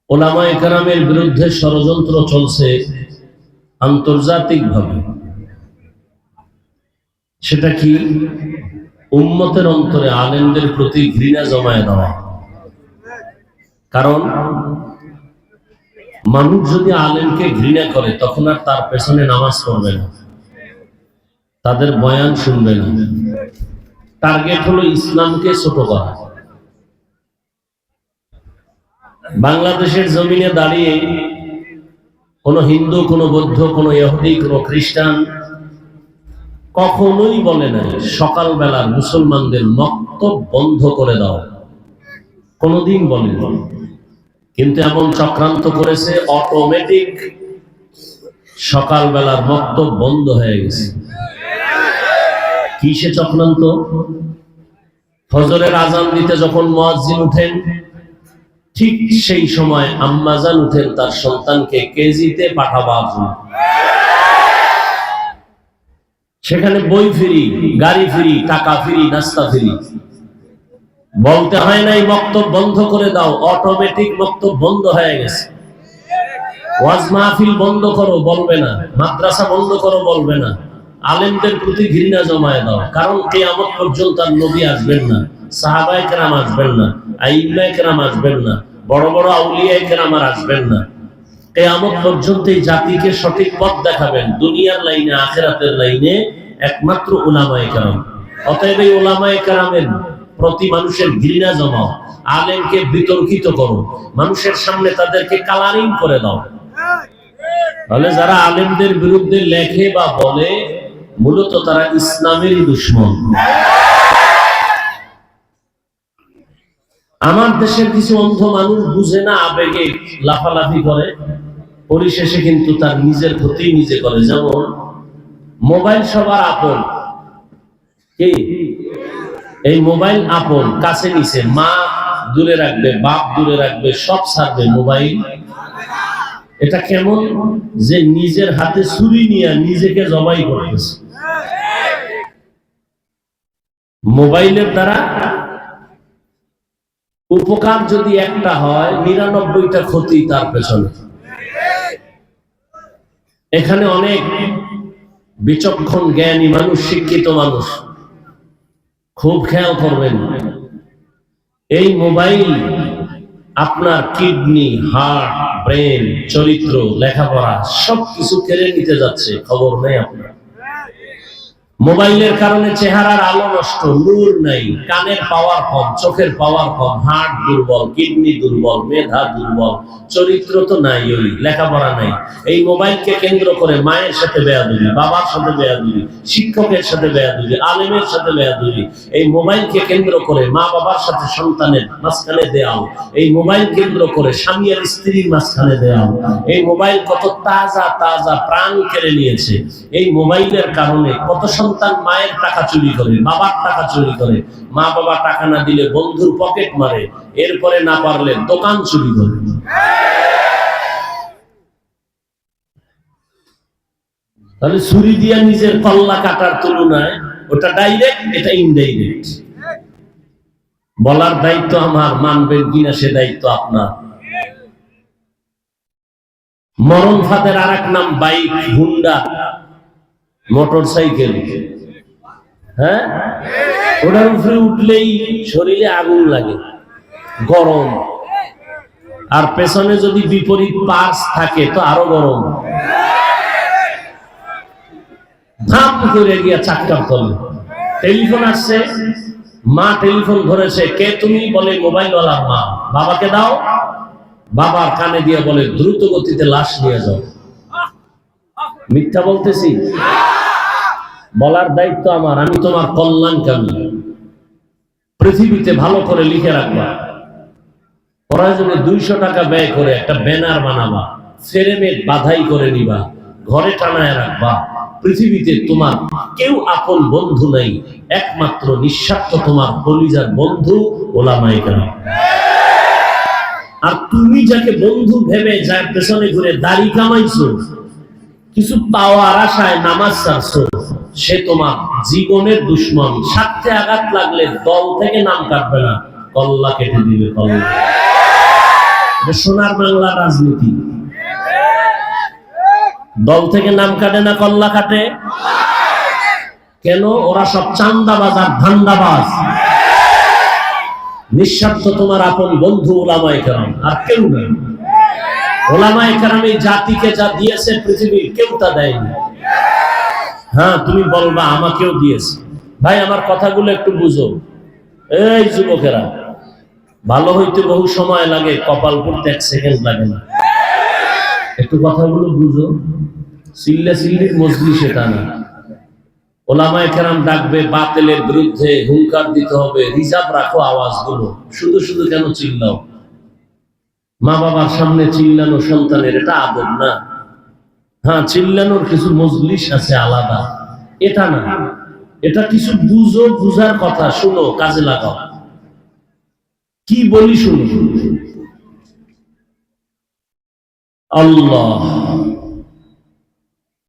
ওলামায়ে কেরামের বিরুদ্ধে ষড়যন্ত্র চলছে আন্তর্জাতিকভাবে। সেটা কি? উম্মতের অন্তরে আলেমদের প্রতি ঘৃণা জমায়ে দেওয়া। কারণ মানুষ যদি আলেমকে ঘৃণা করে তখন আর তার পেছনে নামাজ পড়বে না, তাদের বয়ান শুনবে না। টার্গেট হলো ইসলামকে ছোট করা। বাংলাদেশের জমিনে দাঁড়িয়ে কোন হিন্দু, কোন বৌদ্ধ, কোন ইহুদি, কোন খ্রিস্টান কখনোই বলে নাই সকালবেলার মুসলমানদের মক্তব বন্ধ করে দাও, কোনদিন বলে। কিন্তু এমন চক্রান্ত করেছে, অটোমেটিক সকালবেলার মক্তব বন্ধ হয়ে গেছে। কিসে চক্রান্ত? ফজরের আজান দিতে যখন মুয়াজ্জিন উঠেন, ঠিক সেই সময় আম্মাজান উঠেন তার সন্তানকে কেজিতে পাঠাবার জন্য। সেখানে বই ফ্রি, গাড়ি ফ্রি, টাকা ফ্রি, নাস্তা ফ্রি। বলতে হয় নাই বক্তব্য বন্ধ করে দাও, অটোমেটিক বক্তব্য বন্ধ হয়ে গেছে। ওয়াজ মাহফিল বন্ধ করো বলবে না, মাদ্রাসা বন্ধ করো বলবে না। আলেমদের প্রতি ঘৃণা জমায়ে দাও, কারণ কিয়ামত পর্যন্ত আর নবী আসবেন না, সাহাবায়ে কেরাম আসবেন না, আইম্মায়ে কেরাম আসবেন না, বড় বড় আউলিয়ায়ে কেরাম আর আসবেন না। কিয়ামত পর্যন্ত এই জাতিকে সঠিক পথ দেখাবেন দুনিয়ার লাইনে, আখিরাতের লাইনে একমাত্র উলামায়ে কেরাম। অতএব এই উলামায়ে কেরামের প্রতি মানুষের ঘৃণা জমাও, আলেমকে বিতর্কিত করো, মানুষের সামনে তাদেরকে কালারিং করে দাও। তাহলে যারা আলেমদের বিরুদ্ধে লেখে বা বলে, মূলত তারা ইসলামেরই দুশমন। আমার দেশের কিছু অন্ধ মানুষ বুঝে না, আবেগে লাফালাফি করে, পরিশেষে কিন্তু তার নিজের ক্ষতি নিজে করে। যেমন মোবাইল সবার আপন, কি এই মোবাইল আপন, কাছে নিছে, মা দূরে রাখবে, বাপ দূরে রাখবে, সব ছাড়বে মোবাইল। এটা কেমন যে নিজের হাতে ছুরি নিয়ে নিজেকে জবাই করতেছে। মোবাইলের দ্বারা উপকার যদি একটা হয়, ৯৯টা ক্ষতি তার পেছনে। এখানে অনেক বিচক্ষণ জ্ঞানী মানুষ, শিক্ষিত মানুষ, খুব খেয়াল করবেন। এই মোবাইল আপনার কিডনি, হার্ট, ব্রেন, চরিত্র, লেখাপড়া সবকিছু কেড়ে নিতে যাচ্ছে, খবর নেই আপনার। মোবাইলের কারণে চেহারার আলো নষ্ট, নূর নাই, কানের পাওয়ার কম, চোখের পাওয়ার কম, হার্ট দুর্বল, কিডনি দুর্বল, মেধা দুর্বল, চরিত্র তো নাই, ওই লেখাপড়া নাই। এই মোবাইলকে কেন্দ্র করে মায়ের সাথে বেয়াদবি, বাবার সাথে বেয়াদবি, শিক্ষকের সাথে বেয়াদবি, আলেমের সাথে বেয়াদবি। এই মোবাইলকে কেন্দ্র করে মা বাবার সাথে সন্তানের মাঝখানে দেয়াল, এই মোবাইল কেন্দ্র করে স্বামী আর স্ত্রীর মাঝখানে দেয়াল। এই মোবাইল কত তাজা তাজা প্রাণ কেড়ে নিয়েছে। এই মোবাইলের কারণে কত সন্তান মায়ের টাকা চুরি করে, বাবার টাকা চুরি করে, মা বাবা টাকা না দিলে বন্ধুর পকেট মারে, এরপরে না পারলে দোকান চুরি করে। তাহলে ছুরি দিয়া নিজের কল্লা কাটার তুলনায় ওটা ডাইরেক্ট, এটা ইনডাইরেক্ট। বলার দায়িত্ব আমার, মানবেন কিনা সে দায়িত্ব আপনার। মরণ ফাঁদের আর এক নাম বাইক, হুন্ডা, মোটর সাইকেল। হ্যাঁ, ওটার উপরে উঠলেই শরীরে আগুন লাগে, গরম। আর পেছনে যদি বিপরীত পার্স থাকে তো আরো গরম। ধাপ করে গিয়া চাক্কার তলে। টেলিফোন আসছে, মা টেলিফোন ধরেছে, কে তুমি? বলে মোবাইলওয়ালার মা। বাবাকে দাও। বাবার কানে দিয়ে বলে দ্রুত গতিতে লাশ নিয়ে যাও। মিথ্যা বলতেছি? বলার দায়িত্ব আমার, আমি তোমার কল্যাণকামী। পৃথিবীতে ভালো করে লিখে রাখবা, প্রয়োজনে 200 টাকা ব্যয় করে একটা ব্যানার বানাবা, ফ্রেমে বাধাই করে নিবা, ঘরে টানায় রাখবা। পৃথিবীতে তোমার কেউ আপন বন্ধু নাই, একমাত্র নিঃস্বার্থ তোমার কলিজার বন্ধু ওলামায়ে কেরাম। আর তুমি যাকে বন্ধু ভেবে যার পেছনে ঘুরে দাড়ি কামাইছো, কিছু পাওয়ার আশায় নামাজ ছাড়ছো, সে তোমার জীবনের দুশমন। স্বার্থে আঘাত লাগলে দল থেকে নাম কাটবে না, কল্লা কেটে দিবে, কল্লা। যে সোনার বাংলার রাজনীতি। দল থেকে নাম কাটে না কল্লা কাটে? কেন? ওরা সব চান্দাবাজ আর ধান্দাবাজ। নিঃস্বার্থ তোমার আপন বন্ধু ওলামায়ে কেরাম, আর কেউ না। ওলামায়ে কেরাম এই জাতিকে যা দিয়েছে পৃথিবীর কেউ তা দেয়নি। হ্যাঁ, তুমি বলবা আমাকেও দিয়েছে। ভাই আমার কথাগুলো একটু বুঝো। এই যুবকেরা, ভালো হইতে বহু সময় লাগে, কপাল পড়তে 1 সেকেন্ড লাগে না। একটু কথাগুলো বুঝো। চিল্লা চিল্লির মজলিস এটা না। ওলামায়ে কেরাম ডাকবে, বাতিলের বিরুদ্ধে হুঙ্কার দিতে হবে, রিজার্ভ রাখো আওয়াজগুলো। শুধু শুধু কেন চিল্লাও? মা বাবার সামনে চিল্লানো সন্তানের এটা আদব না। হ্যাঁ, চিল্লানোর কিছু মজলিস আছে আলাদা, এটা না। এটা কিছু বুঝো, বুঝার কথা শুনো, কাজে লাগাও। কি বলি শুনো। আল্লাহ